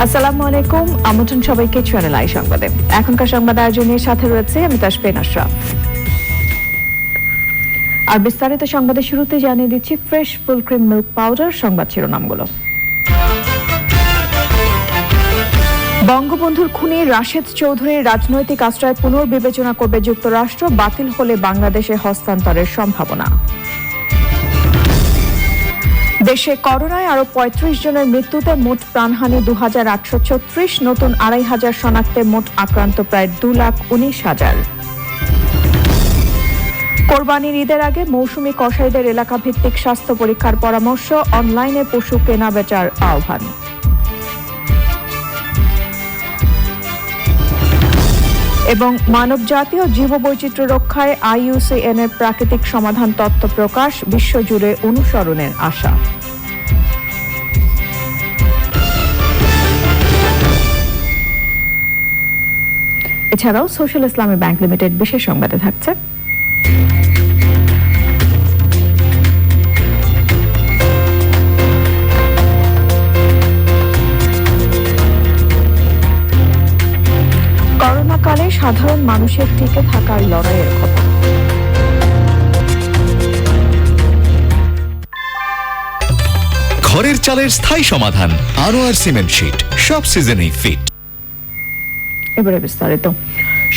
আসসালামু আলাইকুম, আমন্ত্রণ সবাইকে চ্যানেল আই সংবাদে। এখনকার সংবাদ আয়োজনের সাথে রয়েছে আমি তাসফিন আশরাফ। আর বিস্তারিত সংবাদের শুরুতে জানিয়ে দিচ্ছি fresh full cream milk powder সংবাদ শিরোনামগুলো। বঙ্গবন্ধুর খুনি রাশেদ চৌধুরীর রাজনৈতিক আশ্রয় পুনর্বিবেচনা করবে যুক্তরাষ্ট্র, বাতিল হলে বাংলাদেশে হস্তান্তরের সম্ভাবনা। দেশে করোনায় আরো ৩৫ জনের মৃত্যুতে মোট প্রাণহানি ২,৮৩৬, নতুন ২,৫০০ শনাক্তে মোট আক্রান্ত প্রায় ২,১৯,০০০। কোরবানির ঈদের আগে মৌসুমী কসাইদের এলাকাভিত্তিক স্বাস্থ্য পরীক্ষার পরামর্শ, অনলাইনে পশু কেনা বেচার আহ্বান। এবং মানবজাতি ও জীববৈচিত্র্য রক্ষায় IUCN এর প্রাকৃতিক সমাধান তত্ত্ব প্রকাশ, বিশ্বজুড়ে অনুসরণের আশা। এছাড়াও সোশ্যাল ইসলামী ব্যাংক লিমিটেড বিশেষ সংবাদে থাকছে করোনাকালে সাধারণ মানুষের টিকে থাকার লড়াইয়ের কথা। ঘরের চালের স্থায়ী সমাধান আনোয়ার সিমেন্ট শীট, সব সিজনেই ফিট। এবারে বিস্তারিত।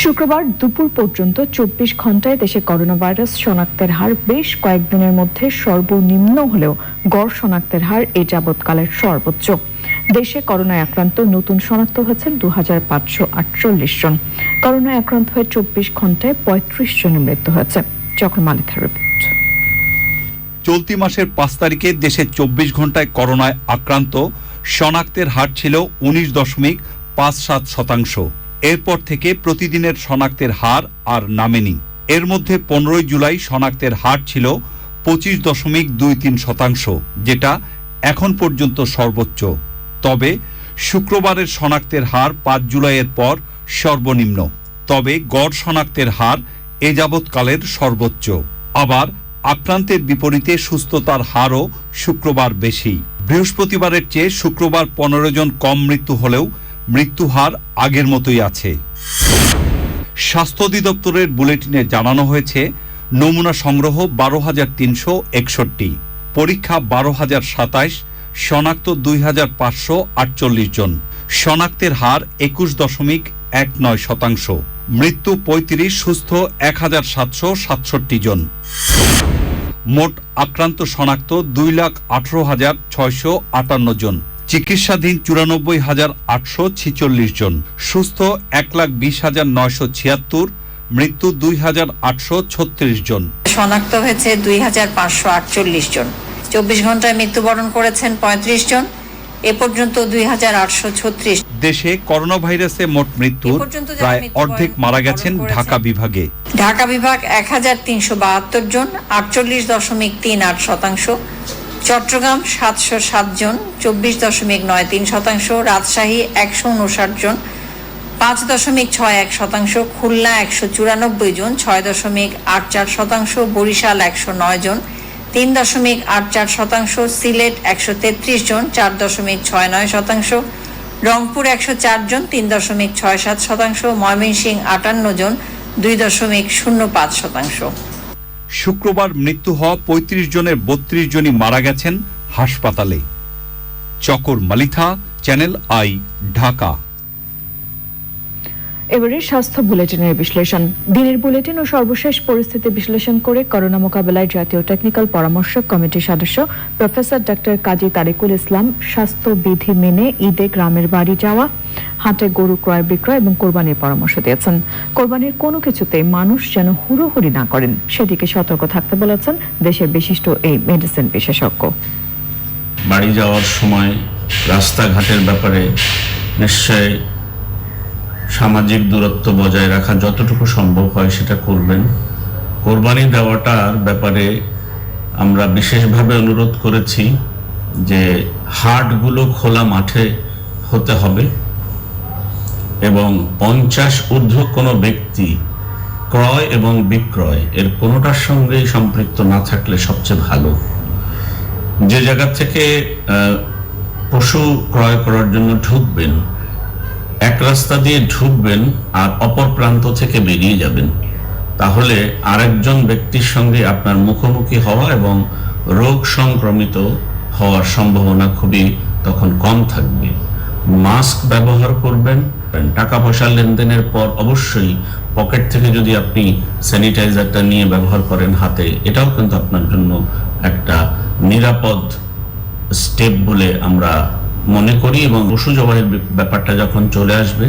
শুক্রবার দুপুর পর্যন্ত ২৪ ঘন্টায় দেশে করোনা ভাইরাস শনাক্তের হার বেশ কয়েকদিনের মধ্যে সর্বনিম্ন হলেও গড় শনাক্তের হার এ যাবৎকালের সর্বোচ্চ। দেশে করোনায় আক্রান্ত নতুন শনাক্ত হয়েছেন ২,৫৪৮ জন। করোনায় আক্রান্ত হয়ে ২৪ ঘন্টায় ৩৫ জনের মৃত্যু হয়েছে। চক্র মালিকের রিপোর্ট। চলতি মাসের ৫ তারিখে দেশে ২৪ ঘন্টায় করোনায় আক্রান্ত শনাক্তের হার ছিল ১৯.৫৭%। এরপর থেকে প্রতিদিনের শনাক্তের হার আর নামেনি। এর মধ্যে ১৫ জুলাই শনাক্তের হার ছিল ২৫.২৩%, যেটা এখন পর্যন্ত সর্বোচ্চ। তবে শুক্রবারের শনাক্তের হার ৫ জুলাইয়ের পর সর্বনিম্ন। তবে গড় শনাক্তের হার এ যাবৎকালের সর্বোচ্চ। আবার আক্রান্তের বিপরীতে সুস্থতার হারও শুক্রবার বেশি। বৃহস্পতিবারের চেয়ে শুক্রবার ১৫ জন কম মৃত্যু হলেও মৃত্যু হার আগের মতোই আছে। স্বাস্থ্য অধিদপ্তরের বুলেটিনে জানানো হয়েছে, নমুনা সংগ্রহ ১২,৩৬১, পরীক্ষা ১২,০২৭, শনাক্ত ২,৫৪৮ জন, শনাক্তের হার ২১.১৯%, মৃত্যু ৩৫, সুস্থ ১,৭৬৭ জন। মোট আক্রান্ত শনাক্ত ২,১৮,৬৫৮ জন, চিকিৎসাধীন ৯৪,৮৪৬ জন, সুস্থ ১,২০,৯৭৬, মৃত্যু ২,৮৩৬ জন। শনাক্ত হয়েছে ২,৫৪৮ জন। ২৪ ঘন্টায় মৃত্যুবরণ করেছেন ৩৫ জন। এ পর্যন্ত ২,৮৩৬। দেশে করোনা ভাইরাসে মোট মৃত্যুর প্রায় অর্ধেক মারা গেছেন ঢাকা বিভাগে। ঢাকা বিভাগ ১,৩৭২ জন, ৪৮.৩৮%। চট্টগ্রাম ৭০৭ জন, ২৪.৯৩%। রাজশাহী ১৫৯ জন, ৫.৬১%। খুলনা ১৯৪ জন, ৬.৮৪%। বরিশাল ১০৯ জন, ৩.৮৪%। সিলেট ১৩৩ জন, ৪.৬৯%। রংপুর ১০৪ জন, ৩.৬৭%। ময়মনসিংহ ৫৮ জন, ২.০৫%। শুক্রবার মৃত্যু হওয়া ৩৫ জনের ৩২ জনই মারা গেছেন হাসপাতালে। চকর মালিথা, চ্যানেল আই, ঢাকা। এবারে স্বাস্থ্য বুলেটিনের বিশ্লেষণ। দিনের বুলেটিন ও সর্বশেষ পরিস্থিতি বিশ্লেষণ করে করোনা মোকাবেলায় জাতীয় টেকনিক্যাল পরামর্শক কমিটির সদস্য প্রফেসর ডক্টর কাজী তারিকুল ইসলাম স্বাস্থ্য বিধি মেনে ঈদে গ্রামের বাড়ি যাওয়া, হাটে গরু ক্রয় বিক্রয় এবং কোরবানির পরামর্শ দিয়েছেন। কোরবানির কোনো কিছুতে মানুষ যেন হুড়োহুড়ি না করেন সেদিকে সতর্ক থাকতে বলেছেন দেশের বিশিষ্ট এই মেডিসিন বিশেষজ্ঞ। বাড়ি যাওয়ার সময় রাস্তাঘাটের ব্যাপারে নিশ্চয় সামাজিক দূরত্ব বজায় রাখা যতটুকু সম্ভব হয় সেটা করবেন। কোরবানি দেওয়াটার ব্যাপারে আমরা বিশেষভাবে অনুরোধ করেছি যে হাটগুলো খোলা মাঠে হতে হবে এবং ৫০ ঊর্ধ্ব কোনো ব্যক্তি ক্রয় এবং বিক্রয় এর কোনোটার সঙ্গেই সম্পৃক্ত না থাকলে সবচেয়ে ভালো। যে জায়গা থেকে পশু ক্রয় করার জন্য ঢুকবেন, এক রাস্তা দিয়ে ঢুকবেন আর অপর প্রান্ত থেকে বেরিয়ে যাবেন, তাহলে আরেকজন ব্যক্তির সঙ্গে আপনার মুখোমুখি হওয়া এবং রোগ সংক্রমিত হওয়ার সম্ভাবনা খুবই তখন কম থাকবে। মাস্ক ব্যবহার করবেন। টাকা পয়সা লেনদেনের পর অবশ্যই পকেট থেকে যদি আপনি স্যানিটাইজারটা নিয়ে ব্যবহার করেন হাতে, এটাও কিন্তু আপনার জন্য একটা নিরাপদ স্টেপ বলে আমরা মনে করি। এবং পশু জবাইয়ের ব্যাপারটা যখন চলে আসবে,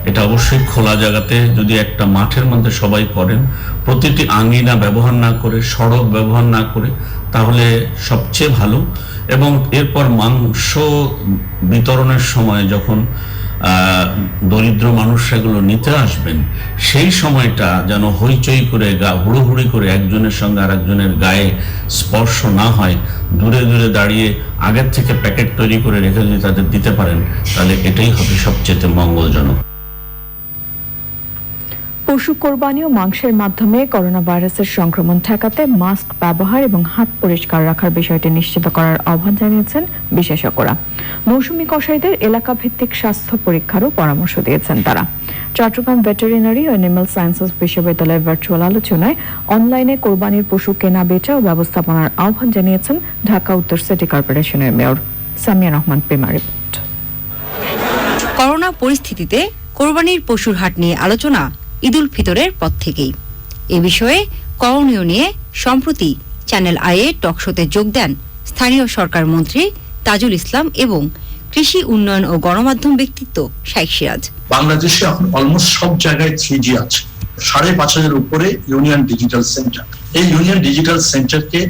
এটা অবশ্যই খোলা জায়গাতে, যদি একটা মাঠের মধ্যে সবাই করেন, প্রতিটি আঙিনা ব্যবহার না করে, সড়ক ব্যবহার না করে, তাহলে সবচেয়ে ভালো। এবং এরপর মাংস বিতরণের সময় যখন দরিদ্র মানুষ সেগুলো নিতে আসবেন, সেই সময়টা যেন হইচই করে হুড়োহুড়ি করে একজনের সঙ্গে আর একজনের গায়ে স্পর্শ না হয়, দূরে দূরে দাঁড়িয়ে আগের থেকে প্যাকেট তৈরি করে রেখে যদি তাদের দিতে পারেন, তাহলে এটাই হবে সবচেয়ে মঙ্গলজনক। পশু কোরবানি ও মাংসের মাধ্যমে করোনা ভাইরাসের সংক্রমণ ঠেকাতে মাস্ক ব্যবহার এবং হাত পরিষ্কার রাখার বিষয়টি নিশ্চিত করার আহ্বান জানিয়েছেন বিশেষজ্ঞরা। মৌসুমী কসাইদের এলাকা ভিত্তিক স্বাস্থ্য পরীক্ষারও পরামর্শ দিয়েছেন তারা। চট্টগ্রাম ভেটেরিনারি ও অ্যানিমাল সায়েন্সেস বিশ্ববিদ্যালয়ের ভার্চুয়াল আলোচনায় অনলাইনে কোরবানির পশু কেনা বেচা ও ব্যবস্থাপনার আহ্বান জানিয়েছেন ঢাকা উত্তর সিটি কর্পোরেশনের mayor Samia Rahman Prima report. Corona পরিস্থিতিতে কোরবানির পশুর হাট নিয়ে আলোচনা ঈদুল ফিতরের পর থেকেই। এ বিষয়ে করণীয় নিয়ে সম্প্রতি চ্যানেল আইয়ে টকশোতে যোগ দেন স্থানীয় সরকার মন্ত্রী তাজুল ইসলাম এবং কৃষি উন্নয়ন ও গণমাধ্যম ব্যক্তিত্ব শাইখ সিরাজ। বাংলাদেশে এখন অলমোস্ট সব জায়গায় 3G আছে। 5,500-এর উপরে ইউনিয়ন ডিজিটাল সেন্টার। এই ইউনিয়ন ডিজিটাল সেন্টারকে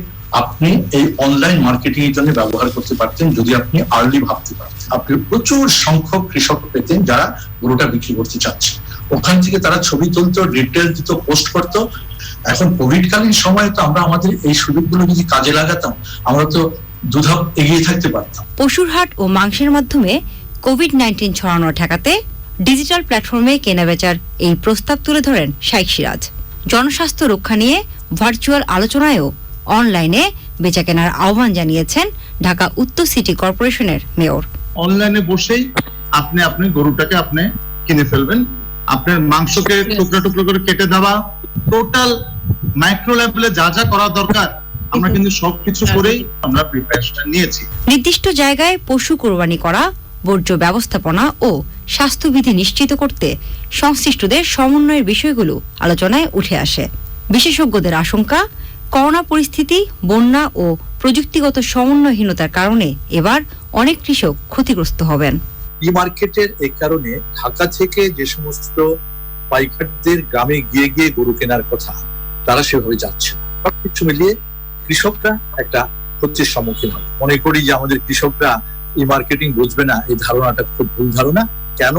আপনি এই অনলাইন মার্কেটিং এর জন্য ব্যবহার করতে পারতেন যদি আপনি আর্লি ভাবতে পারতেন। আপনি প্রচুর সংখ্যক কৃষক পেতেন যারা গরুটা বিক্রি করতে চাচ্ছে। ওখান থেকে তারা ছবি তুলতো, ডিটেল দিত, পোস্ট করতো। এখন কোভিডকালীন সময়ে তো আমরা আমাদের এই সুযোগগুলো যদি কাজে লাগাতাম, আমরা তো দুধাপ এগিয়ে থাকতে পারতাম। পশুর হাট ও মাংসের মাধ্যমে কোভিড-19 ছড়ানো ঠেকাতে ডিজিটাল প্ল্যাটফর্মে কেনাবেচার এই প্রস্তাব তুলে ধরেন শাইখ সিরাজ। জনস্বাস্থ্য রক্ষা নিয়ে ভার্চুয়াল আলোচনায়ও অনলাইনে বেচা কেনার আহ্বান জানিয়েছেন ঢাকা উত্তর সিটি কর্পোরেশনের মেয়র। অনলাইনে বসেই আপনি গরুটাকে আপনি কিনে ফেলবেন। আপনার মাংসকে টুকরো টুকরো করে কেটে দেওয়া, টোটাল মাইক্রো লেভেলে যা যা করা দরকার আমরা কিন্তু সবকিছু করেই আমরা প্রিপারেশন নিয়েছি। নির্দিষ্ট জায়গায় পশু কোরবানি করা, বর্জ্য ব্যবস্থাপনা ও স্বাস্থ্যবিধি নিশ্চিত করতে সংশ্লিষ্টদের সমন্বয়ের বিষয়গুলো আলোচনায় উঠে আসে। বিশেষজ্ঞদের আশঙ্কা, করোনা পরিস্থিতি, বন্যা ও প্রযুক্তিগত সমন্বয়হীনতার কারণে এবার অনেক কৃষক ক্ষতিগ্রস্ত হবেন। ই মার্কেটের এই কারণে ঢাকা থেকে যে সমস্ত পাইকারদের গ্রামে গিয়ে গিয়ে গরু কেনার কথা, তারা সেভাবে যাচ্ছে না। সবকিছু মিলিয়ে কৃষকরা একটা ক্ষতির সম্মুখীন হবে। মনে করি যে আমাদের কৃষকরা ই মার্কেটিং বুঝবে না, এই ধারণাটা খুব ভুল ধারণা। কেন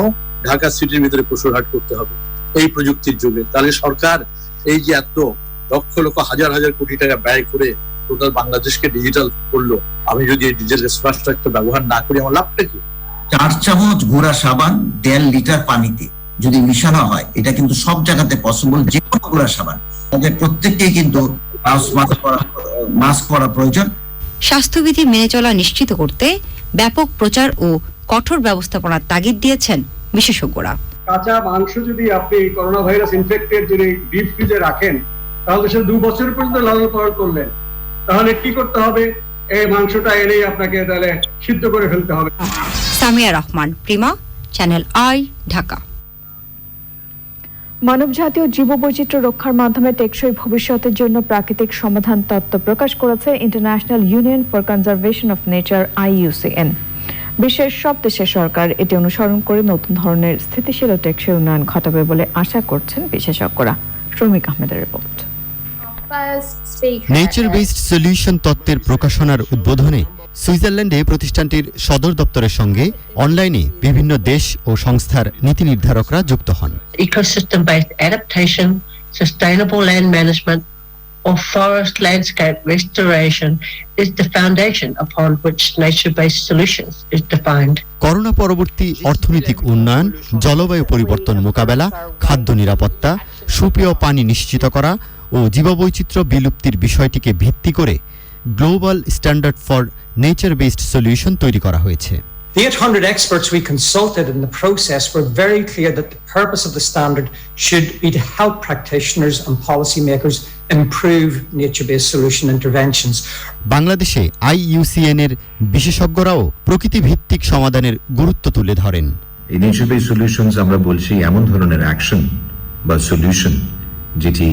ঢাকা সিটির ভিতরে পশুর হাট করতে হবে এই প্রযুক্তির যুগে? তাহলে সরকার এই যে এত লক্ষ লক্ষ হাজার হাজার কোটি টাকা ব্যয় করে টোটাল বাংলাদেশকে ডিজিটাল করলো, আমি যদি এই ডিজিটাল ইনফ্রাস্ট্রাকচার ব্যবহার না করি আমার লাভটা কি? 4 চামচ গুঁড়া সাবান 1.5 লিটার পানিতে যদি মিশানো হয়, এটা কিন্তু সব জায়গাতে পসিবল। যে কোনো গুঁড়া সাবান, তাদের প্রত্যেককেই কিন্তু মাস্ক পরা প্রয়োজন। স্বাস্থ্যবিধি মেনে চলা নিশ্চিত করতে ব্যাপক প্রচার ও কঠোর ব্যবস্থাপনার তাগিদ দিয়েছেন বিশেষজ্ঞরা। কাঁচা মাংস যদি আপনি করোনা ভাইরাস ইনফেক্টেড যদি ডিপ ফ্রিজে রাখেন, তাহলে সে 2 বছর পর্যন্ত লালন পালন করলেন, তাহলে কি করতে হবে? এই মাংসটা এনেই আপনাকে তাহলে সিদ্ধ করে ফেলতে হবে। সামিয়া রহমান প্রিমা, চ্যানেল আই, ঢাকা। মানবজাতি ও জীববৈচিত্র্য রক্ষার মাধ্যমে টেকসই ভবিষ্যতের জন্য প্রাকৃতিক সমাধান তত্ত্ব প্রকাশ করেছে international union for conservation of nature IUCN। বিশ্বের সব দেশের সরকার এটি অনুসরণ করে নতুন ধরনের স্থিতিশীল ও টেকসই উন্নয়ন ঘটাবে বলে আশা করছেন বিশেষজ্ঞরা। শ্রমিক আহমেদের রিপোর্ট। নেচার বেসড সলিউশন তত্ত্বের প্রকাশনার উদ্বোধনে সুইজারল্যান্ডে প্রতিষ্ঠানটির সদর দপ্তরের সঙ্গে অনলাইনে বিভিন্ন দেশ ও সংস্থার নীতি নির্ধারকরা যুক্ত হন। Ecosystem based adaptation, sustainable land management or forest landscape restoration is the foundation upon which nature based solutions is defined. Corona পরবর্তী অর্থনৈতিক উন্নয়ন, জলবায়ু পরিবর্তন মোকাবেলা, খাদ্য নিরাপত্তা, সুপেয় পানি নিশ্চিত করা ও জীববৈচিত্র্য বিলুপ্তির বিষয়টিকে ভিত্তি করে global standard for nature based solution তৈরি করা হয়েছে। The 800 experts we consulted in the process were very clear that the purpose of the standard should be to help practitioners and policymakers improve nature-based solution interventions. বাংলাদেশে IUCN এর বিশেষজ্ঞরাও প্রকৃতি ভিত্তিক সমাধানের গুরুত্ব তুলে ধরেন। এই নেচার বেসড সলিউশনস আমরা বলছি এমন ধরনের অ্যাকশন বা সলিউশন যেটি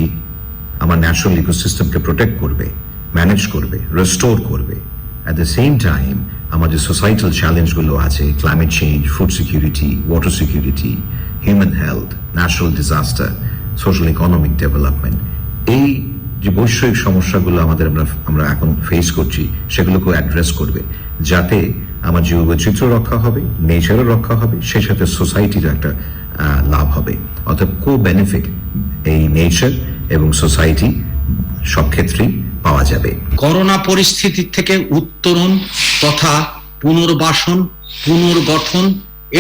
আমার ন্যাচারাল ইকোসিস্টেমকে প্রোটেক্ট করবে, ম্যানেজ করবে, রেস্টোর করবে। অ্যাট দ্য সেম টাইম আমাদের সোসাইটাল চ্যালেঞ্জগুলো আছে, climate change, food security, water security, human health, natural disaster, social economic development, এই যে বৈশ্বিক সমস্যাগুলো আমরা এখন ফেস করছি সেগুলোকে অ্যাড্রেস করবে, যাতে আমার জীববৈচিত্র্য রক্ষা হবে, নেচারও রক্ষা হবে, সেই সাথে সোসাইটির একটা লাভ হবে। অর্থাৎ কো বেনিফিট এই নেচার এবং সোসাইটি সব ক্ষেত্রেই পাওয়া যাবে। করোনা পরিস্থিতি থেকে উত্তরণ তথা পুনর্বাসন, পুনর্গঠন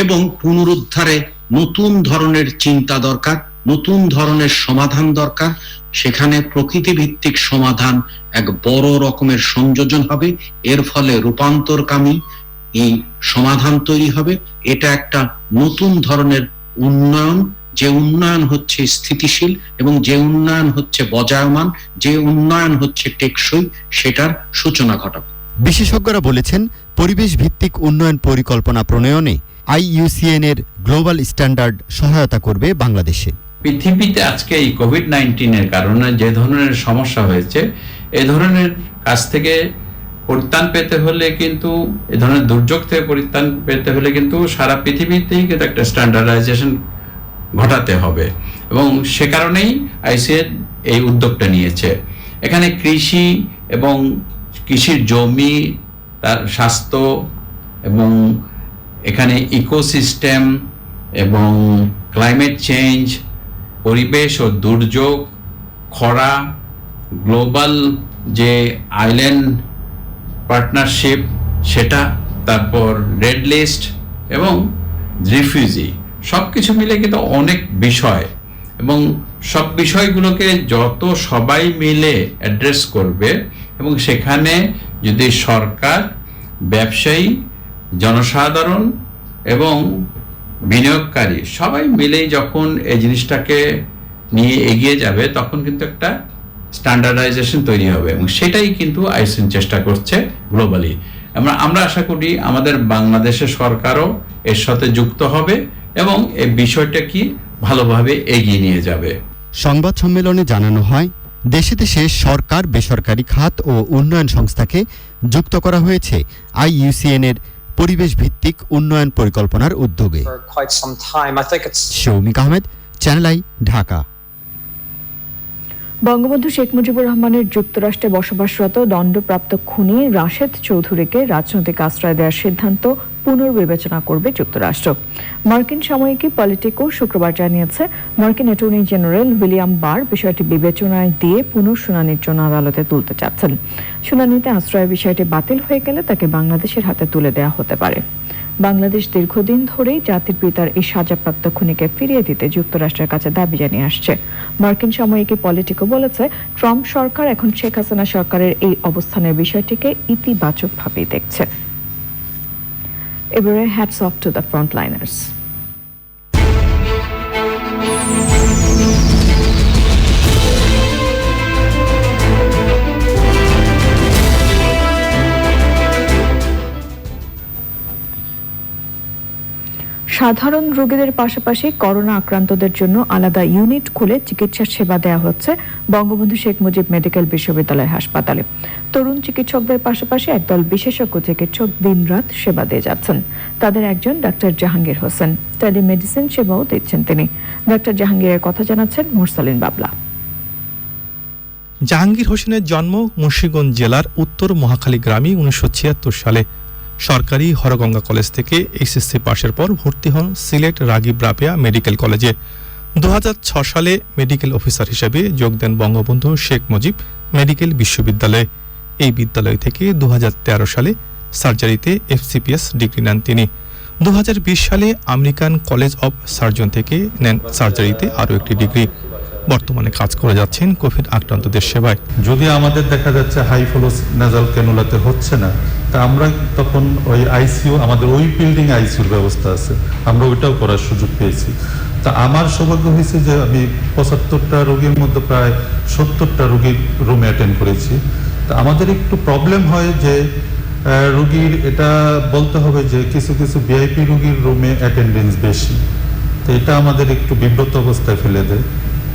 এবং পুনরুদ্ধারে নতুন ধরনের চিন্তা দরকার, নতুন ধরনের সমাধান দরকার। সেখানে প্রকৃতি ভিত্তিক সমাধান এক বড় রকমের সংযোজন হবে, এর ফলে রূপান্তরকামী এই সমাধান তৈরি হবে। এটা একটা নতুন ধরনের উন্নয়ন, যে উন্নয়ন হচ্ছে স্থিতিশীল এবং যে উন্নয়ন হচ্ছে বজায়মান, যে উন্নয়ন হচ্ছে টেকসই, সেটার সূচনা ঘটাবে। বিশেষজ্ঞরা বলেছেন পরিবেশ ভিত্তিক উন্নয়ন পরিকল্পনা প্রণয়নে IUCN এর গ্লোবাল স্ট্যান্ডার্ড সহায়তা করবে বাংলাদেশে। পৃথিবীতে আজকে এই কোভিড-19 কারণে যে ধরনের সমস্যা হয়েছে, এই ধরনের কাজ থেকে পরিত্রাণ পেতে হলে কিন্তু, এই ধরনের দুর্যোগ থেকে পরিত্রাণ পেতে হলে কিন্তু সারা পৃথিবীতেই কিন্তু একটা স্ট্যান্ডার্ডাইজেশন ঘটাতে হবে এবং সে কারণেই IUCN এই উদ্যোগটা নিয়েছে। এখানে কৃষি এবং কৃষির জমি, তার স্বাস্থ্য এবং এখানে ইকোসিস্টেম এবং ক্লাইমেট চেঞ্জ, পরিবেশ ও দুর্যোগ, খরা, গ্লোবাল যে আইল্যান্ড পার্টনারশিপ সেটা, তারপর রেড লিস্ট এবং রিফিউজি, সব কিছু মিলে কিন্তু অনেক বিষয় এবং সব বিষয়গুলোকে যত সবাই মিলে অ্যাড্রেস করবে এবং সেখানে যদি সরকার, ব্যবসায়ী, জনসাধারণ এবং বিনিয়োগকারী সবাই মিলেই যখন এই জিনিসটাকে নিয়ে এগিয়ে যাবে, তখন কিন্তু একটা স্ট্যান্ডার্ডাইজেশন তৈরি হবে এবং সেটাই কিন্তু IUCN চেষ্টা করছে গ্লোবালি। আমরা আশা করি আমাদের বাংলাদেশের সরকারও এর সাথে যুক্ত হবে এবং এই বিষয়টা কি ভালোভাবে এগিয়ে নিয়ে যাবে। সংবাদ সম্মেলনে জানানো হয়, দেশে দেশে সরকার, বেসরকারি খাত ও উন্নয়ন সংস্থাকে যুক্ত করা হয়েছে IUCN এর পরিবেশ ভিত্তিক উন্নয়ন পরিকল্পনার উদ্যোগে। শৌমিক আহমেদ, চ্যানেল আই, ঢাকা। বঙ্গবন্ধু শেখ মুজিবুর রহমানের যুক্তরাষ্ট্রে বসবাসরত দণ্ডপ্রাপ্ত খুনি রাশেদ চৌধুরীকে রাজনৈতিক আশ্রয় দেওয়ার সিদ্ধান্ত পুনর্বিবেচনা করবে যুক্তরাষ্ট্র। মার্কিন সাময়িকী পলিটিকো শুক্রবার জানিয়েছে, মার্কিন অ্যাটর্নি জেনারেল উইলিয়াম বার বিষয়টি বিবেচনায় দিয়ে পুনঃশুনানির জন্য আদালতে তুলতে চাচ্ছেন। শুনানিতে আশ্রয়ের বিষয়টি বাতিল হয়ে গেলে তাকে বাংলাদেশের হাতে তুলে দেওয়া হতে পারে। বাংলাদেশ দীর্ঘদিন ধরেই জাতির পিতার এই সাজাপ্রাপ্ত খুনিকে ফিরিয়ে দিতে যুক্তরাষ্ট্রের কাছে দাবি জানিয়ে আসছে। মার্কিন সাময়িকী পলিটিকো বলেছে, ট্রাম্প সরকার এখন শেখ হাসিনা সরকারের এই অবস্থানের বিষয়টিকে ইতিবাচকভাবেই দেখছে। এবারে হ্যাটস অফ টু দ্য ফ্রন্টলাইনার্স। সাধারণ রোগীদের পাশাপাশি করোনা আক্রান্তদের জন্য আলাদা ইউনিট খুলে চিকিৎসা সেবা দেওয়া হচ্ছে বঙ্গবন্ধু শেখ মুজিব মেডিকেল বিশ্ববিদ্যালয় হাসপাতালে। তরুণ চিকিৎসকদের পাশাপাশি একদল বিশেষজ্ঞ চিকিৎসক দিনরাত সেবা দিয়ে যাচ্ছেন। তাদের একজন ডাক্তার জাহাঙ্গীর হোসেন, টেলিমেডিসিন সেবাও দিচ্ছেন তিনি। ডাক্তার জাহাঙ্গীরের কথা জানাচ্ছেন মুরসালিন বাবলা। জাহাঙ্গীর হোসেনের জন্ম মুন্সিগঞ্জ জেলার উত্তর মহাখালী গ্রামে 1976 সালে। সরকারি হরগঙ্গা কলেজ থেকে HSC পাশের পর ভর্তি হন সিলেট রাগিব রাবেয়া মেডিকেল কলেজে। 2006 সালে মেডিকেল অফিসার হিসেবে যোগ দেন বঙ্গবন্ধু শেখ মুজিব মেডিকেল বিশ্ববিদ্যালয়ে। এই বিদ্যালয় থেকে 2013 সালে সার্জারিতে FCPS ডিগ্রি নেন তিনি। 2020 সালে আমেরিকান কলেজ অব সার্জন থেকে নেন সার্জারিতে আরও একটি ডিগ্রি। বর্তমানে কাজ করে যাচ্ছেন কোভিড আক্রান্তদের সেবায়। যদি আমাদের দেখা যাচ্ছে হাই ফ্লো নাজাল ক্যানুলাতে হচ্ছে না, তা আমরা তখন ওই আইসিইউ, আমাদের ওই বিল্ডিং আইসিইউর ব্যবস্থা আছে, আমরা ওইটাও করার সুযোগ পেয়েছি। তা আমার সৌভাগ্য হয়েছে যে আমি 75টা রোগীর মধ্যে প্রায় 70টা রোগীর রুমে অ্যাটেন্ড করেছি। তা আমাদের একটু প্রবলেম হয় যে রোগীর, এটা বলতে হবে যে কিছু কিছু ভিআইপি রোগীর রুমে অ্যাটেন্ডেন্স বেশি, তো এটা আমাদের একটু বিব্রত অবস্থায় ফেলে দেয়।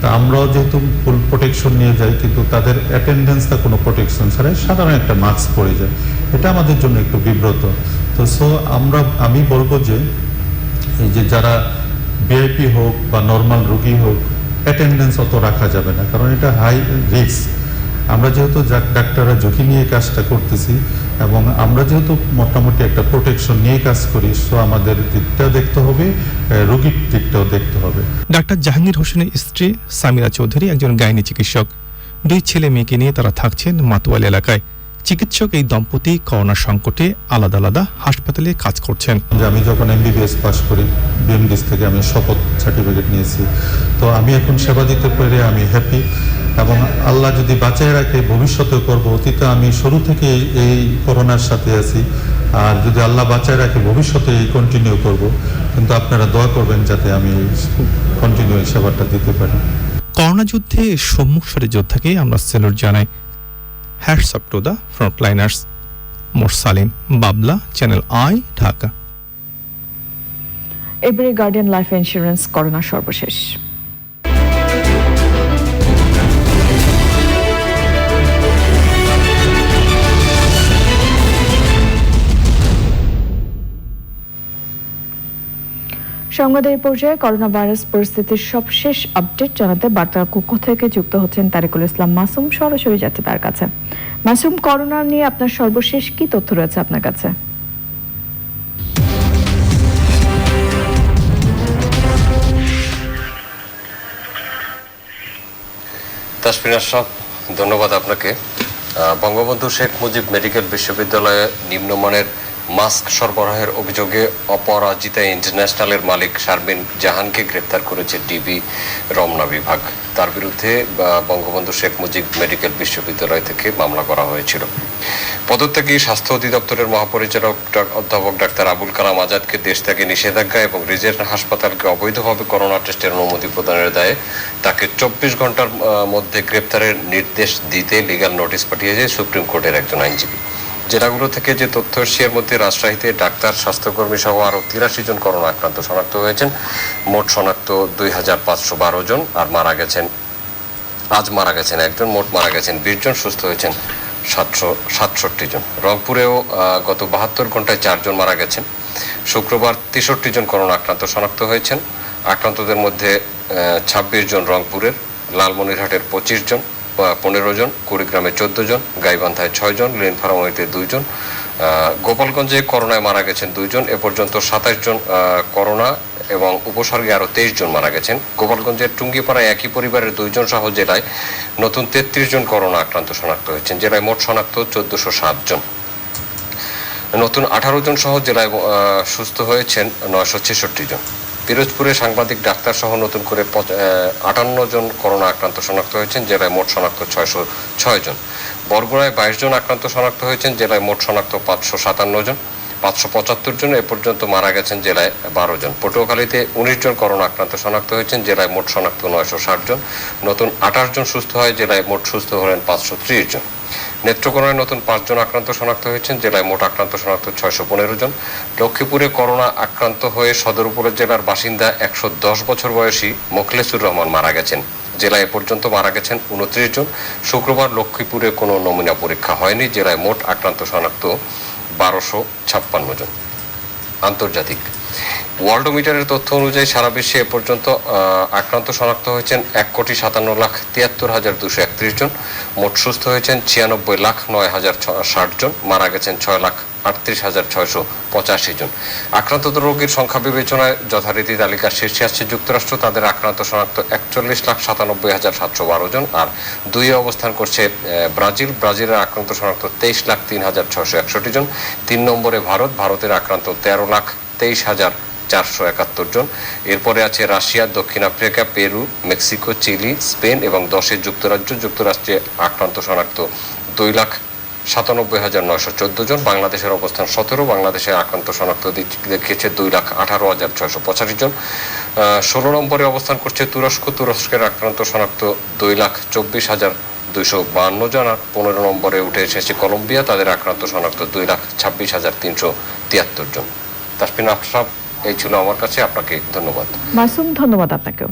তা আমরাও যেহেতু ফুল প্রোটেকশন নিয়ে যাই, কিন্তু তাদের অ্যাটেন্ডেন্সটা কোনো প্রোটেকশন ছাড়াই সাধারণ একটা মাস্ক পরে যায়, এটা আমাদের জন্য একটু বিব্রত। তো আমি বলবো যে এই যে যারা ভিআইপি হোক বা নর্মাল রোগী হোক, অ্যাটেন্ডেন্স অত রাখা যাবে না, কারণ এটা হাই রিস্ক। আমরা যেহেতু ডাক্তাররা ঝুঁকি নিয়ে কাজটা করতেছি এবং আমরা যেহেতু মোটামুটি একটা প্রোটেকশন নিয়ে কাজ করি, সো আমাদের দিকটাও দেখতে হবে, রোগীর দিকটাও দেখতে হবে। ডাক্তার জাহাঙ্গীর হোসেনের স্ত্রী সামিরা চৌধুরী একজন গাইনি চিকিৎসক। 2 ছেলে মেয়েকে নিয়ে তারা থাকছেন মাতুয়াল এলাকায়। চিকিৎসক এই দম্পতি করোনা সংকটে আলাদা আলাদা হাসপাতালে কাজ করছেন। আমি যখন এমবিবিএস পাস করি, বিএমডিস থেকে আমি শপথ সার্টিফিকেট নিয়েছি, তো আমি এখন সেবা দিতে পেরে আমি হ্যাপি, এবং আল্লাহ যদি বাঁচায় রাখে ভবিষ্যতেও করব। অতীতে আমি শুরু থেকে এই করোনার সাথে আছি, আর যদি আল্লাহ বাঁচায় রাখে ভবিষ্যতে এই কন্টিনিউ করব, কিন্তু আপনারা দোয়া করবেন যাতে আমি কন্টিনিউ এই সেবাটা দিতে পারি। করোনা যুদ্ধে সম্মুখ সারি যোদ্ধাকে আমরা স্যালুট জানাই। Hats up to the frontliners. Morsalim Babla, Channel i, Dhaka. এবারে গার্ডিয়ান লাইফ ইন্স্যুরেন্স করোনা সর্বশেষ। সংবাদের পর্যায়ে করোনা ভাইরাস পরিস্থিতির সবশেষ আপডেট জানাতে বার্তা কক্ষ থেকে যুক্ত হচ্ছেন তারিকুল ইসলাম মাসুম। সরাসরি যাচ্ছে তার কাছে। মাসুম, করোনা নিয়ে আপনার সর্বশেষ কি তথ্য রয়েছে আপনার কাছে? তাসফিন আশরাফ, ধন্যবাদ আপনাকে। বঙ্গবন্ধু শেখ মুজিব মেডিকেল বিশ্ববিদ্যালয়ে নিম্নমানের মাস্ক সরবরাহের অভিযোগে অপরাজিতা ইন্টারন্যাশনালের মালিক শারমিন জাহানকে গ্রেপ্তার করেছে ডিবি রমনা বিভাগ। তার বিরুদ্ধে বঙ্গবন্ধু শেখ মুজিব মেডিকেল বিশ্ববিদ্যালয় থেকে মামলা করা হয়েছিল। পদত্যাগী স্বাস্থ্য অধিদপ্তরের মহাপরিচালক অধ্যাপক ডাক্তার আবুল কালাম আজাদকে দেশ ত্যাগে নিষেধাজ্ঞা এবং রিজের হাসপাতালকে অবৈধভাবে করোনা টেস্টের অনুমতি প্রদানের দায়ে তাকে 24 ঘন্টার মধ্যে গ্রেপ্তারের নির্দেশ দিতে লিগ্যাল নোটিশ পাঠিয়েছে সুপ্রিম কোর্টের একজন আইনজীবী। জেলাগুলো থেকে যে তথ্য এসছে এর মধ্যে রাজশাহীতে ডাক্তার, স্বাস্থ্যকর্মী সহ আরও 83 জন করোনা আক্রান্ত শনাক্ত হয়েছেন। মোট শনাক্ত 2512 জন, আর আজ মারা গেছেন একজন, মোট মারা গেছেন 20 জন, সুস্থ হয়েছেন 767 জন। রংপুরেও গত 72 ঘন্টায় 4 জন মারা গেছেন। শুক্রবার 63 জন করোনা আক্রান্ত শনাক্ত হয়েছেন। আক্রান্তদের মধ্যে 26 জন রংপুরের, লালমনিরহাটের 25 জন, 15 জন, কুড়িগ্রামে 14 জন, গাইবান্ধায় 6 জন, নীলফামারীতে 2 জন, গোপালগঞ্জে করোনায় মারা গেছেন 2 জন। এ পর্যন্ত 27 জন করোনা এবং উপসর্গে আরও 23 জন মারা গেছেন। গোপালগঞ্জের টুঙ্গিপাড়ায় একই পরিবারের 2 জন সহ জেলায় নতুন 33 জন করোনা আক্রান্ত শনাক্ত হয়েছেন। জেলায় মোট শনাক্ত 1407 জন। নতুন 18 জন সহ জেলায় সুস্থ হয়েছেন 966 জন। পিরোজপুরে সাংবাদিক, ডাক্তার সহ নতুন করে 58 জন করোনা আক্রান্ত শনাক্ত হয়েছেন। জেলায় মোট শনাক্ত 606 জন। বরগুনায় 22 জন আক্রান্ত শনাক্ত হয়েছেন। জেলায় মোট শনাক্ত 557 জন। 575 জন। এ পর্যন্ত মারা গেছেন জেলায় 12 জন। পটুয়াখালীতে 19 জন করোনা আক্রান্ত শনাক্ত হয়েছেন। জেলায় মোট শনাক্ত 960 জন। নতুন 28 জন সুস্থ হয়। জেলায় মোট সুস্থ হলেন 530 জন। নেত্রকোনায় নতুন 5 জন আক্রান্ত শনাক্ত হয়েছেন। জেলায় মোট আক্রান্ত শনাক্ত 615 জন। লক্ষ্মীপুরে করোনা আক্রান্ত হয়ে সদর উপজেলার বাসিন্দা 110 বছর বয়সী মোখলেসুর রহমান মারা গেছেন। জেলায় এ পর্যন্ত মারা গেছেন 29 জন। শুক্রবার লক্ষ্মীপুরে কোনো নমুনা পরীক্ষা হয়নি। জেলায় মোট আক্রান্ত শনাক্ত 1256 জন। আন্তর্জাতিক ওয়ার্ল্ডোমিটারের তথ্য অনুযায়ী সারা বিশ্বে এ পর্যন্ত আক্রান্ত শনাক্ত হয়েছেন 1,57,73,231 জন। মোট সুস্থ হয়েছেন 96,09,060 জন। মারা গেছেন 6,38,685 জন। আক্রান্ত রোগীর সংখ্যা বিবেচনায় যথারীতি তালিকার শীর্ষে আসছে যুক্তরাষ্ট্র। তাদের আক্রান্ত শনাক্ত 41,97,712 জন। আর 2 অবস্থান করছে ব্রাজিল। ব্রাজিলের আক্রান্ত শনাক্ত 23,03,661 জন। 3 নম্বরে ভারতের আক্রান্ত 13,23,000 471 জন। এরপরে আছে রাশিয়া, দক্ষিণ Africa, Peru, Mexico, Chile, Spain এবং 10 যুক্তরাজ্য। যুক্তরাষ্ট্রে আক্রান্ত শনাক্ত 2,97,914 জন। বাংলাদেশের অবস্থান 17, বাংলাদেশে আক্রান্ত শনাক্ত দেখিয়েছে 2,18,685 জন। 16 নম্বরে অবস্থান করছে তুরস্ক, তুরস্কের আক্রান্ত শনাক্ত 2,24,252 জন। আর 15 নম্বরে উঠে এসেছে কলম্বিয়া, তাদের আক্রান্ত শনাক্ত 2,26,373 জন। তাসফিন আফসাব, এই ছিল আমার কাছে, আপনাকে ধন্যবাদ। মাসুম, ধন্যবাদ আপনাকেও।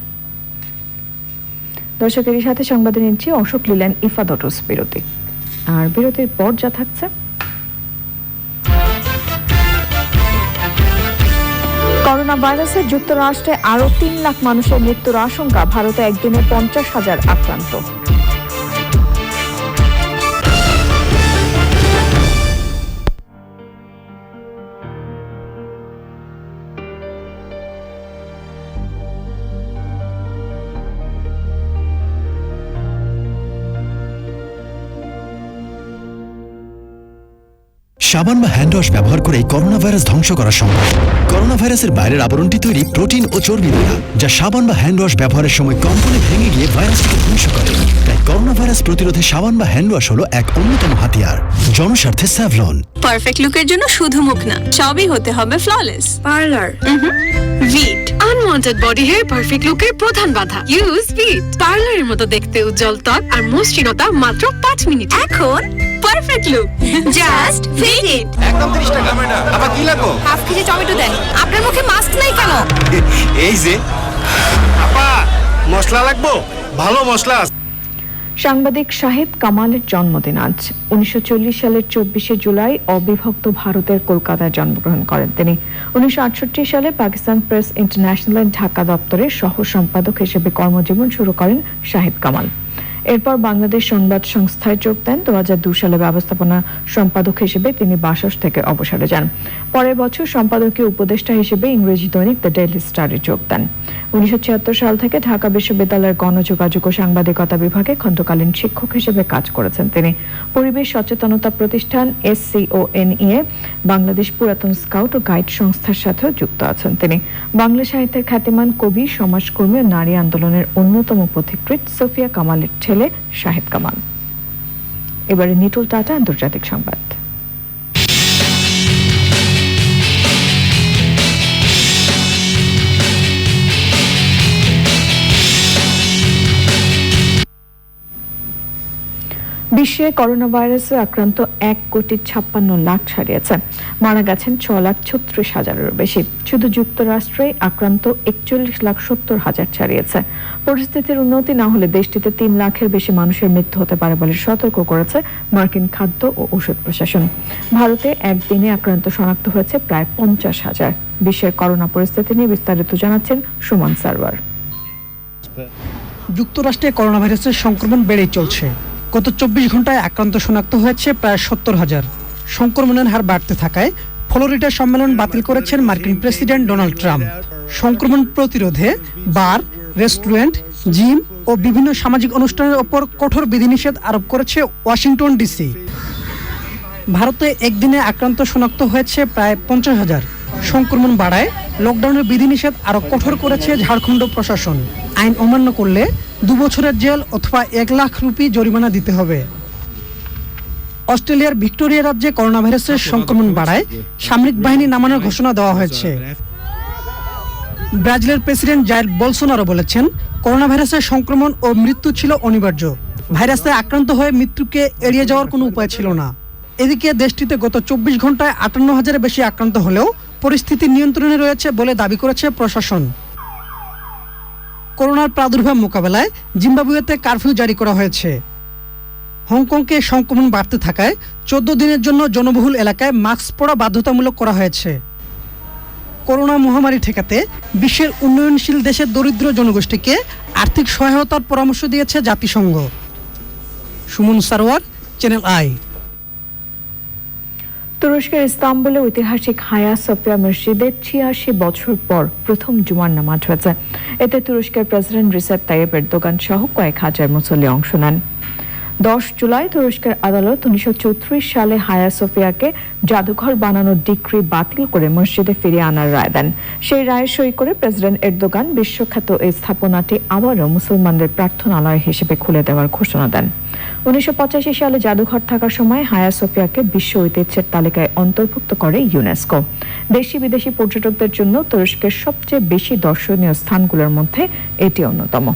দর্শকের সাথে সংবাদে নিচ্ছি অশোক লিলেন ইফাদটস বিরতি, আর বিরতির পর যা থাকছে। করোনা ভাইরাসে যুক্তরাষ্ট্রে আরো 3 লাখ মানুষের মৃত্যুর আশঙ্কা, ভারতে একদিনে 50,000 আক্রান্ত। সাবান বা হ্যান্ড ওয়াশ ব্যবহার করে করোনা ভাইরাস ধ্বংস করা সম্ভব। করোনা ভাইরাসের বাইরের আবরণটি তৈরি প্রোটিন ও চর্বি দ্বারা, যা সাবান বা হ্যান্ড ওয়াশ ব্যবহারের সময় কম্পনে ভেঙে গিয়ে ভাইরাসটিকে ধ্বংস করে। তাই করোনা ভাইরাস প্রতিরোধে সাবান বা হ্যান্ড ওয়াশ হলো এক অন্যতম হাতিয়ার। জনস্বার্থে স্যাভলন। পারফেক্ট লুকের জন্য শুধু মুখ না, সবই হতে হবে flawless. Parlour, Veet. Unwanted body hair perfect লুকের প্রধান বাধা। Use Veet. পার্লারের মতো দেখতে উজ্জ্বল ত্বক আর মসৃণতা মাত্র 5 মিনিট। এখন পারফেক্ট লুক, জাস্ট ভিট ইট। একদম 30 টাকা। আবার কি লাগো? হাফ কেজি টমেটো দেন। আপনার মুখে মাস্ক নাই কেন? এই যে আপা, মশলা লাগবো, ভালো মশলা। সাংবাদিক শাহিদ কামালের জন্মদিন আজ। 1940 সালের 24শে জুলাই অবিভক্ত ভারতের কলকাতায় জন্মগ্রহণ করেন তিনি। 1968 সালে পাকিস্তান প্রেস ইন্টারন্যাশনাল ঢাকা দপ্তরের সহ সম্পাদক হিসেবে কর্মজীবন শুরু করেন শাহিদ কামাল। এরপর বাংলাদেশ সংবাদ সংস্থায় যোগ দেন। 2002 সালে ব্যবস্থাপনা সম্পাদক হিসেবে তিনি বাসস থেকে অবসরে যান। পরের বছর সম্পাদকীয় উপদেষ্টা হিসেবে ইংরেজি দৈনিক দ্য ডেইলি স্টারে যোগ দেন। 1976 সাল থেকে ঢাকা বিশ্ববিদ্যালয়ের গণযোগাযোগ ও সাংবাদিকতা বিভাগে খণ্ডকালীন শিক্ষক হিসেবে কাজ করেছেন তিনি। পরিবেশ সচেতনতা প্রতিষ্ঠান SCONE, বাংলাদেশ পুরাতন স্কাউট ও গাইড সংস্থার সাথেও যুক্ত আছেন তিনি। বাংলা সাহিত্যের খ্যাতিমান কবি, সমাজকর্মী ও নারী আন্দোলনের অন্যতম পথিকৃৎ সোফিয়া কামালের ছেলে শাহিদ কামাল। এবারে নিটুল টাটা আন্তর্জাতিক সংবাদ। বিশ্বে করোনা ভাইরাসে আক্রান্ত 1,56,00,000 ছাড়িয়েছে। মারা গেছেন 6,36,000-এরও বেশি। শুধু যুক্তরাষ্ট্রে আক্রান্ত 41,70,000 ছাড়িয়েছে। পরিস্থিতির উন্নতি না হলে দেশটিতে 3 লাখের বেশি মানুষের মৃত্যু হতে পারে বলে সতর্ক করেছে মার্কিন খাদ্য ও ঔষধ প্রশাসন। ভারতে একদিনে আক্রান্ত শনাক্ত হয়েছে প্রায় 50,000। বিশ্বের করোনা পরিস্থিতি নিয়ে বিস্তারিত জানাচ্ছেন সুমন সারওয়ার। যুক্তরাষ্ট্রে করোনা ভাইরাসের সংক্রমণ বেড়েই চলছে। গত 24 ঘন্টায় আক্রান্ত শনাক্ত হয়েছে প্রায় 70,000। সংক্রমণের হার বাড়তে থাকায় ফ্লোরিডা সম্মেলন বাতিল করেছেন মার্কিন প্রেসিডেন্ট ডোনাল্ড ট্রাম্প। সংক্রমণ প্রতিরোধে বার, রেস্টুরেন্ট, জিম ও বিভিন্ন সামাজিক অনুষ্ঠানের ওপর কঠোর বিধিনিষেধ আরোপ করেছে ওয়াশিংটন ডিসি। ভারতে একদিনে আক্রান্ত শনাক্ত হয়েছে প্রায় 50,000। সংক্রমণ বাড়ায় লকডাউনের বিধিনিষেধ আরো কঠোর করেছে ঝাড়খণ্ড প্রশাসন। আইন অমান্য করলে 2 বছরের জেল অথবা 1 লাখ রুপি জরিমানা দিতে হবে। অস্ট্রেলিয়ার ভিক্টোরিয়া রাজ্যে করোনা ভাইরাসের সংক্রমণ বাড়ায় সামরিক বাহিনী নামানোর ঘোষণা দেওয়া হয়েছে। ব্রাজিলের প্রেসিডেন্ট জাইর বলসোনারো বলেছেন, করোনা ভাইরাসের সংক্রমণ ও মৃত্যু ছিল অনিবার্য। ভাইরাসে আক্রান্ত হয়ে মৃত্যুকে এড়িয়ে যাওয়ার কোনো উপায় ছিল না। এদিকে দেশটিতে গত 24 ঘন্টায় 58,000-এর বেশি আক্রান্ত হলেও পরিস্থিতি নিয়ন্ত্রণে রয়েছে বলে দাবি করেছে প্রশাসন। করোনার প্রাদুর্ভাব মোকাবেলায় জিম্বাবুয়েতে কারফিউ জারি করা হয়েছে। হংকংকে সংক্রমণ বাড়তে থাকায় 14 দিনের জন্য জনবহুল এলাকায় মাস্ক পরা বাধ্যতামূলক করা হয়েছে। করোনা মহামারী ঠেকাতে বিশ্বের উন্নয়নশীল দেশের দরিদ্র জনগোষ্ঠীকে আর্থিক সহায়তার পরামর্শ দিয়েছে জাতিসংঘ। Suman Sarwar, channel I. তুরস্কের ইস্তাম্বুলে ঐতিহাসিক হায়া সোফিয়া মসজিদে 86 বছর পর প্রথম জুমার নামাজ হয়েছে। এতে তুরস্কের প্রেসিডেন্ট রিসেপ তাইয়েপ এরদোগান সহ কয়েক হাজার মুসল্লি অংশ নেন। 10 জুলাই তুরস্কের আদালত 1934 সালে হায়া সোফিয়াকে জাদুঘর বানানোর ডিক্রি বাতিল করে মসজিদে ফিরিয়ে আনার রায় দেন। সেই রায়ে সই করে প্রেসিডেন্ট এরদোগান বিশ্বখ্যাত এই স্থাপনাটি আবারও মুসলমানদের প্রার্থনালয় হিসেবে খুলে দেওয়ার ঘোষণা দেন। 1985 সালে জাদুঘর থাকার সময় হায়া সোফিয়াকে বিশ্ব ঐতিহ্যের তালিকায় অন্তর্ভুক্ত করে ইউনেস্কো। দেশি বিদেশি পর্যটকদের জন্য তুরস্কের সবচেয়ে বেশি দর্শনীয় স্থানগুলোর মধ্যে এটি অন্যতম।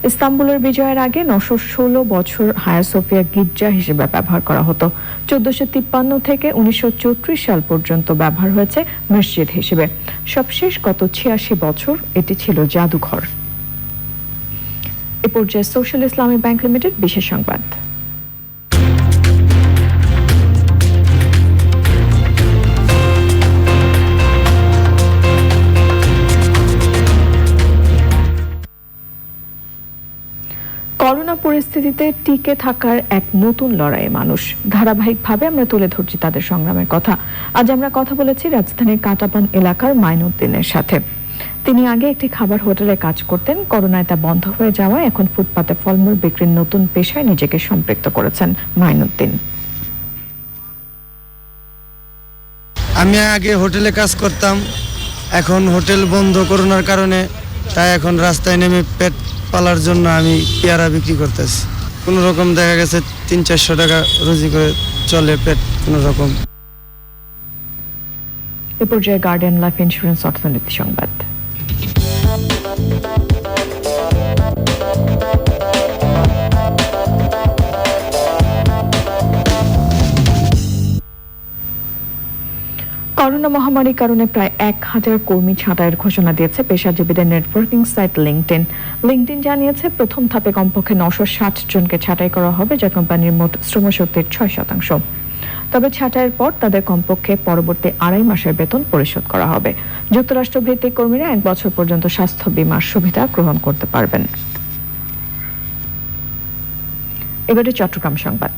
ইস্তাম্বুলের বিজয়ের আগে 916 বছর হায়া সোফিয়া গির্জা হিসেবে ব্যবহার করা হতো। 1453 থেকে 1934 সাল পর্যন্ত ব্যবহার হয়েছে মসজিদ হিসেবে। সবশেষ গত 86 বছর এটি ছিল জাদুঘর। এ পর্যায়ে সোশ্যাল ইসলামী ব্যাংক লিমিটেড বিশেষ সংবাদ। করোনা পরিস্থিতিতে টিকে থাকার এক নতুন লড়াইয়ে মানুষ। ধারাবাহিকভাবে আমরা তুলে ধরছি তাদের সংগ্রামের কথা। আজ আমরা কথা বলেছি রাজধানীর কাটাপান এলাকার মাইনুদ্দিনের সাথে। তিনি আগে একটি খাবার হোটেলে কাজ করতেন। করোনায় তা বন্ধ হয়ে যাওয়ায় এখন ফুটপাতে ফলমূল বিক্রির নতুন পেশায় নিজেকে সম্পৃক্ত করেছেন মাইনুদ্দিন। আমি আগে হোটেলে কাজ করতাম, এখন হোটেল বন্ধ করোনার কারণে, তাই এখন রাস্তায় নেমে পেট পালার জন্য আমি পেয়ারা বিক্রি করতেছি। কোনো রকম দেখা গেছে 300-400 টাকা রুজি করে চলে পেট কোনো রকম। এ পর্যায়ে গার্ডিয়ান লাইফ ইন্স্যুরেন্স অর্থনীতি সংবাদ। করোনা মহামারীর কারণে প্রায় 1000 কর্মী ছাঁটাইয়ের ঘোষণা দিয়েছে পেশাজীবীদের নেটওয়ার্কিং সাইট লিঙ্কডইন। লিঙ্কডইন জানিয়েছে প্রথম ধাপে কমপক্ষে 960 জনকে ছাঁটাই করা হবে, যা কোম্পানির মোট শ্রমশক্তির 6%। তবে ছাঁটাইয়ের পর তাদের কমপক্ষে পরবর্তী 2.5 মাসের বেতন পরিশোধ করা হবে। যুক্তরাষ্ট্র ভিত্তিক কর্মীরা 1 বছর পর্যন্ত স্বাস্থ্য বীমার সুবিধা গ্রহণ করতে পারবেন। এবারে চট্টগ্রাম সংবাদ।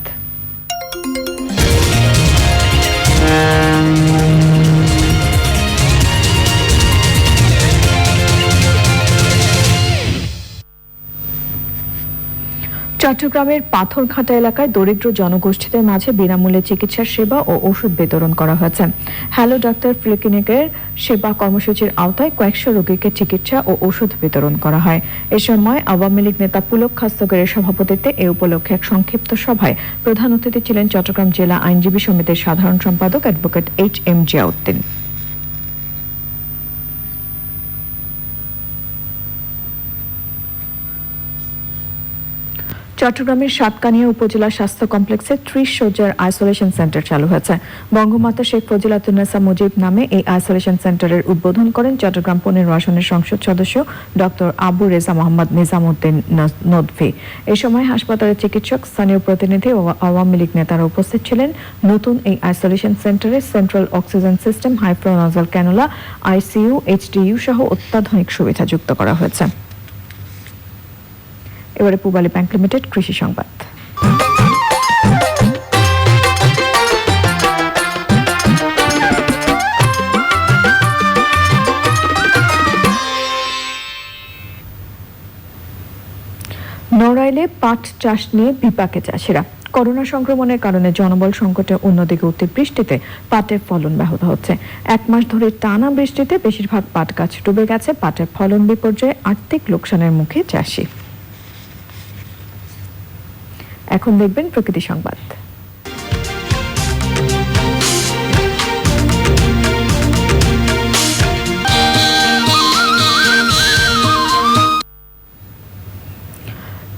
চট্টগ্রামের পাথরঘাটা এলাকায় দরিদ্র জনগোষ্ঠীদের মাঝে বিনামূল্যে চিকিৎসা সেবা ও ওষুধ বিতরণ করা হয়েছে। হ্যালো ডাক্তার ক্লিনিকের সেবা কর্মসূচির আওতায় কয়েকশো রোগীকে চিকিৎসা ও ওষুধ বিতরণ করা হয়। এ সময় আওয়ামী লীগ নেতা পুলক খাস্তগিরের সভাপতিত্বে এ উপলক্ষে এক সংক্ষিপ্ত সভায় প্রধান অতিথি ছিলেন চট্টগ্রাম জেলা আইনজীবী সমিতির সাধারণ সম্পাদক অ্যাডভোকেট HM জিয়াউদ্দিন। চট্টগ্রামের সাতকানিয়া উপজেলা স্বাস্থ্য কমপ্লেক্সে 30 শয্যার আইসোলেশন সেন্টার চালু হয়েছে। বঙ্গমাতা শেখ ফজিলাতুন্নেসা মুজিব নামে এই আইসোলেশন সেন্টারের উদ্বোধন করেন চট্টগ্রাম 15 আসনের সংসদ সদস্য ডক্টর আবু রেজা মোহাম্মদ নিজামউদ্দিন নদভী। এ সময় হাসপাতালের চিকিৎসক, স্থানীয় প্রতিনিধি ও আওয়ামী লীগ নেতারা উপস্থিত ছিলেন। নতুন এই আইসোলেশন সেন্টারে central oxygen system, high flow nasal cannula, ICU, HDU সহ অত্যাধুনিক সুবিধা যুক্ত করা হয়েছে। এবারে পূবালী ব্যাংক লিমিটেড কৃষি সংবাদ। নড়াইলে পাট চাষ নিয়ে বিপাকে চাষিরা। করোনা সংক্রমণের কারণে জনবল সংকটে অন্যদিকে অতিবৃষ্টিতে পাটের ফলন ব্যাহত হচ্ছে। 1 মাস ধরে টানা বৃষ্টিতে বেশিরভাগ পাট গাছ ডুবে গেছে। পাটের ফলন বিপর্যয়ে আর্থিক লোকসানের মুখে চাষি। এখন দেখবেন প্রকৃতি সংবাদ।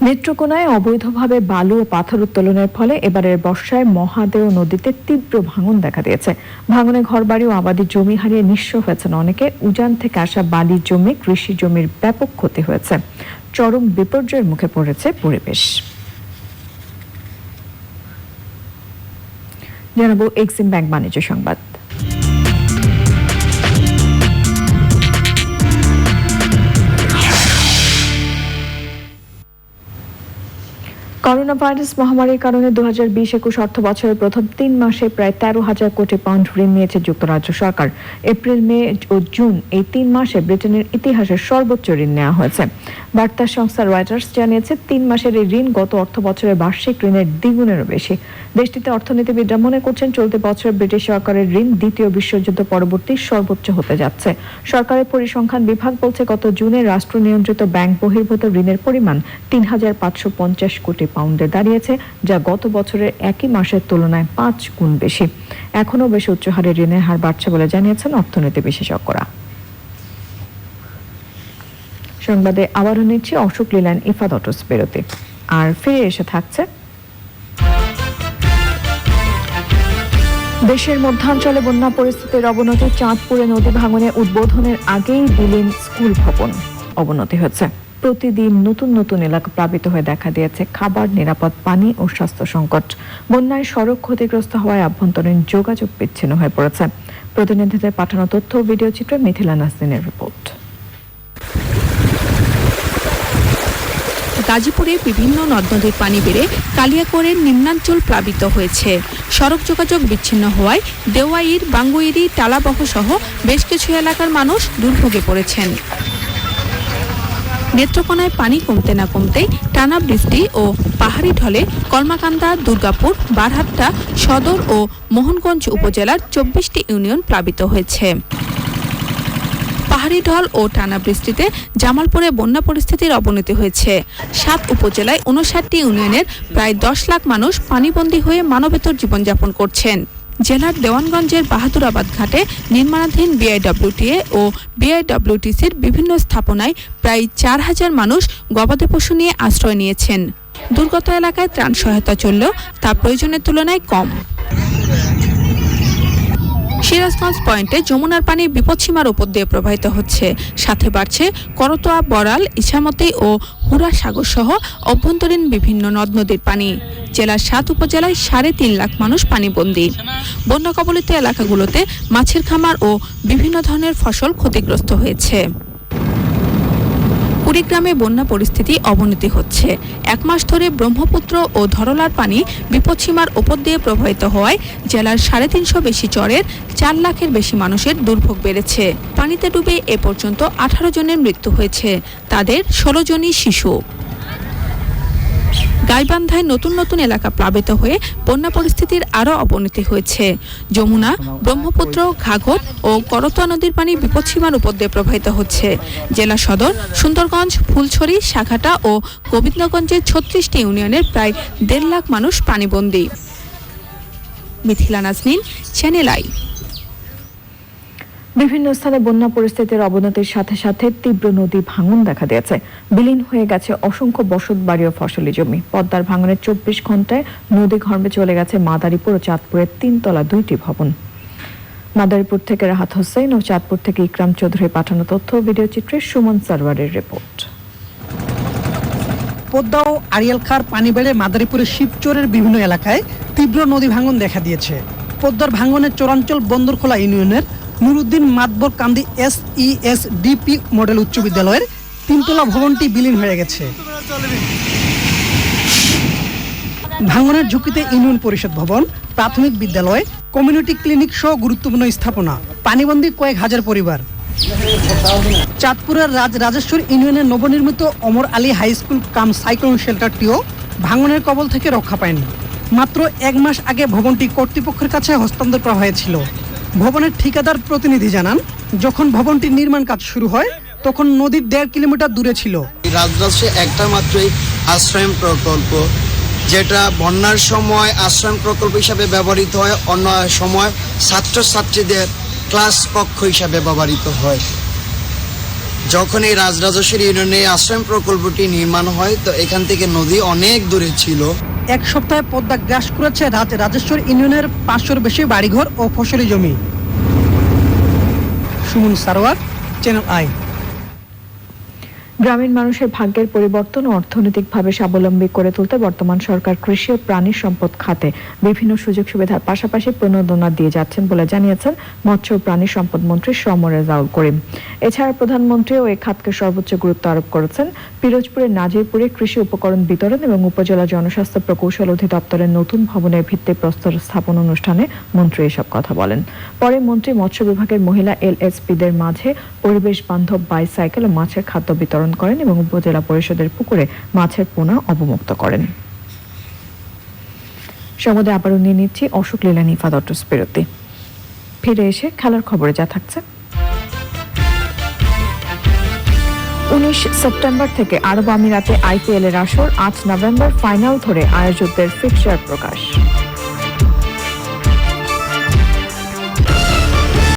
নেত্রকোনায় অবৈধভাবে বালু ও পাথর উত্তোলনের ফলে এবারের বর্ষায় মহাদেও নদীতে তীব্র ভাঙন দেখা দিয়েছে। ভাঙনে ঘরবাড়ি ও আবাদি জমি হারিয়ে নিঃস্ব হয়েছেন অনেকে। উজান থেকে আসা বালির জমি, কৃষি জমির ব্যাপক ক্ষতি হয়েছে। চরম বিপর্যয়ের মুখে পড়েছে পরিবেশ। জানাবো এক্সিম ব্যাংক বাণিজ্য সংবাদ। করোনা করোনা ভাইরাস মহামারীর কারণে 2020-21 অর্থ বছরের প্রথম 3 মাসে প্রায় 13,000 কোটি পাউন্ড ঋণ নিয়েছে যুক্তরাজ্য সরকার। এপ্রিল, মে ও জুন এই 3 মাসে ব্রিটেনের ইতিহাসের সর্বোচ্চ ঋণ নেওয়া হয়েছে। বার্তা সংস্থা রয়টার্স জানিয়েছে 3 মাসের এই ঋণ গত অর্থ বছরের বার্ষিক ঋণের দ্বিগুণেরও বেশি। দেশটিতে অর্থনীতিবিদরা মনে করছেন চলতি বছরে ব্রিটিশ সরকারের ঋণ দ্বিতীয় বিশ্বযুদ্ধ পরবর্তী সর্বোচ্চ হতে যাচ্ছে। সরকারের পরিসংখ্যান বিভাগ বলছে গত জুনে রাষ্ট্র নিয়ন্ত্রিত ব্যাংক বহির্ভূত ঋণের পরিমাণ 3,550 কোটি পাউন্ডে দাঁড়িয়েছে, যা গত বছরের একই মাসের তুলনায় 5 গুণ বেশি। এখনও বেশি উচ্চ হারে ঋণের হার বাড়ছে বলে জানিয়েছেন অর্থনীতি বিশেষজ্ঞরা। সংবাদে আবারও নিচ্ছে অশোক লীলান ইফাদটস বিরতি, আর ফিরে এসে থাকছে দেশের মধ্যাঞ্চলে বন্যা পরিস্থিতির অবনতি। চাঁদপুরে নদী ভাঙনে উদ্বোধনের আগেই বিলীন স্কুল ভবন। অবনতি হচ্ছে, প্রতিদিন নতুন নতুন এলাকা প্লাবিত হয়ে দেখা দিয়েছে খাবার, নিরাপদ পানি ও স্বাস্থ্য সংকট। বন্যায় সড়ক ক্ষতিগ্রস্ত হওয়ায় আভ্যন্তরীণ যোগাযোগ বিচ্ছিন্ন হয়ে পড়েছে। প্রতিনিধিদের পাঠানো তথ্য ও ভিডিও চিত্রে মিথিলা নাসরিনের রিপোর্ট। গাজীপুরে বিভিন্ন নদ নদীর পানি বেড়ে কালিয়াকৈরের নিম্নাঞ্চল প্লাবিত হয়েছে। সড়ক যোগাযোগ বিচ্ছিন্ন হওয়ায় দেওয়াইর, বাঙ্গুইরি, টালাবহ সহ বেশ কিছু এলাকার মানুষ দুর্ভোগে পড়েছেন। নেত্রকোনায় পানি কমতে না কমতেই টানা বৃষ্টি ও পাহাড়ি ঢলে কলমাকান্দা, দুর্গাপুর, বারহাট্টা সদর ও মোহনগঞ্জ উপজেলার 24টি ইউনিয়ন প্লাবিত হয়েছে। পাহাড়ি ঢল ও টানা বৃষ্টিতে জামালপুরে বন্যা পরিস্থিতির অবনতি হয়েছে। 7 উপজেলায় 59টি ইউনিয়নের প্রায় 10 লাখ মানুষ পানিবন্দী হয়ে মানবেতর জীবনযাপন করছেন। জেলার দেওয়ানগঞ্জের বাহাদুরাবাদ ঘাটে নির্মাণাধীন বিআইডব্লিউটিএ ও বিআইডব্লিউটিসির বিভিন্ন স্থাপনায় প্রায় 4,000 মানুষ গবাদি পশু নিয়ে আশ্রয় নিয়েছেন। দুর্গত এলাকায় ত্রাণ সহায়তা চললেও তা প্রয়োজনের তুলনায় কম। সিরাজগঞ্জ পয়েন্টে যমুনার পানি বিপদসীমার উপর দিয়ে প্রবাহিত হচ্ছে, সাথে বাড়ছে করতোয়া, বড়াল, ইছামতি ও হুরা সাগর সহ অভ্যন্তরীণ বিভিন্ন নদ নদীর পানি। জেলার 7 উপজেলায় 3.5 লাখ মানুষ পানিবন্দী। বন্যা কবলিত এলাকাগুলোতে মাছের খামার ও বিভিন্ন ধরনের ফসল ক্ষতিগ্রস্ত হয়েছে। কুড়িগ্রামে বন্যা পরিস্থিতি অবনতি হচ্ছে। 1 মাস ধরে ব্রহ্মপুত্র ও ধরলার পানি বিপদসীমার উপর দিয়ে প্রবাহিত হওয়ায় জেলার 350 বেশি চরের 4 লাখের বেশি মানুষের দুর্ভোগ বেড়েছে। পানিতে ডুবে এ পর্যন্ত 18 জনের মৃত্যু হয়েছে, তাদের 16 জনই শিশু। গাইবান্ধায় নতুন নতুন এলাকা প্লাবিত হয়ে বন্যা পরিস্থিতির আরও অবনতি হয়েছে। যমুনা, ব্রহ্মপুত্র, ঘাঘট ও করতোয়া নদীর পানি বিপদসীমার উপর দিয়ে প্রবাহিত হচ্ছে। জেলা সদর, সুন্দরগঞ্জ, ফুলছড়ি, সাঘাটা ও গোবিন্দগঞ্জের 36টি ইউনিয়নের প্রায় 1.5 লাখ মানুষ পানিবন্দী। মিথিলা নাজনীন, চ্যানেল আই। বিভিন্ন স্থানে বন্যা পরিস্থিতির অবনতির সাথে সাথে তীব্র নদী ভাঙন দেখা দিয়েছে। বিলীন হয়ে গেছে অসংখ্য বসত বাড়ি ও ফসলি জমি। পদ্মার ভাঙনের 24 ঘন্টায় নদী গর্ভে চলে গেছে মাদারীপুর ও চাঁদপুরের 3 তলা 2টি ভবন। মাদারীপুর থেকে রাহাত হোসেন ও চাঁদপুর থেকে ইকরাম চৌধুরী পাঠানো তথ্য ভিডিও চিত্রে সুমন সারওয়ারের রিপোর্ট। পদ্মা ও আড়িয়াল খার পানি বেড়ে মাদারীপুরের শিবচরের বিভিন্ন এলাকায় তীব্র নদী ভাঙন দেখা দিয়েছে। পদ্মার ভাঙনের চরাঞ্চল বন্দরখোলা ইউনিয়নের নুরুদ্দিন মাতবর কান্দি SESDP মডেল উচ্চ বিদ্যালয়ের 3 তলা ভবনটি বিলীন হয়ে গেছে। ভাঙনের ঝুঁকিতে ইউনিয়ন পরিষদ ভবন, প্রাথমিক বিদ্যালয়, কমিউনিটি ক্লিনিক সহ গুরুত্বপূর্ণ স্থাপনা। পানিবন্দী কয়েক হাজার পরিবার। চাঁদপুরের রাজেশ্বর ইউনিয়নের নবনির্মিত Omar Ali high school cum cyclone শেল্টারটিও ভাঙনের কবল থেকে রক্ষা পায়নি। মাত্র 1 মাস আগে ভবনটি কর্তৃপক্ষের কাছে হস্তান্তর করা হয়েছিল। ভবনের ঠিকাদার প্রতিনিধি জানান, যখন ভবনটির নির্মাণ কাজ শুরু হয় তখন নদীর 1.5 কিলোমিটার দূরে ছিল। রাজরাজে একটা মাত্রই আশ্রয় প্রকল্প, যেটা বন্যার সময় আশ্রয় প্রকল্প হিসাবে ব্যবহৃত হয়, অন্য সময় ছাত্রছাত্রীদের ক্লাস কক্ষ হিসাবে ব্যবহৃত হয়। যখন এই রাজরাজেশ্বর ইউনিয়নে আশ্রয় প্রকল্পটি নির্মাণ হয় তো এখান থেকে নদী অনেক দূরে ছিল। 1 সপ্তাহে পদ্মা গ্রাস করেছে রাজেশ্বর ইউনিয়নের 500-র বেশি বাড়িঘর ও ফসলি জমি। Suman Sarwar, channel I. গ্রামীণ মানুষের ভাগ্যের পরিবর্তন ও অর্থনৈতিকভাবে স্বাবলম্বী করে তুলতে বর্তমান সরকার কৃষি ও প্রাণী সম্পদ খাতে বিভিন্ন সুযোগ সুবিধার পাশাপাশি প্রণোদনা দিয়ে যাচ্ছেন বলে জানিয়েছেন মৎস্য ও প্রাণী সম্পদ মন্ত্রী শমর রেজাউল করিম। এছাড়া প্রধানমন্ত্রীও এই খাতকে সর্বোচ্চ গুরুত্ব আরোপ করেছেন। পিরোজপুরের নাজিরপুরে কৃষি উপকরণ বিতরণ এবং উপজেলা জনস্বাস্থ্য প্রকৌশল অধিদপ্তরের নতুন ভবনের ভিত্তিপ্রস্তর স্থাপন অনুষ্ঠানে মন্ত্রী এসব কথা বলেন। পরে মন্ত্রী মৎস্য বিভাগের মহিলা এলএসপিদের মাঝে পরিবেশ বান্ধব বাইসাইকেল ও মাছের খাদ্য বিতরণ করেন এবং উপজেলা পরিষদের পুকুরে মাছের পোনা অবমুক্ত করেন। সংবাদে আবারও নিয়ে নিচ্ছি অশোক লীলা নিফাত বিরতি। ফিরে এসে খেলার খবরে যা থাকছে। 19 সেপ্টেম্বর থেকে আরব আমিরাতে আইপিএল এর আসর, 8 নভেম্বর ফাইনাল ধরে আয়োজকদের ফিক্সচার প্রকাশ।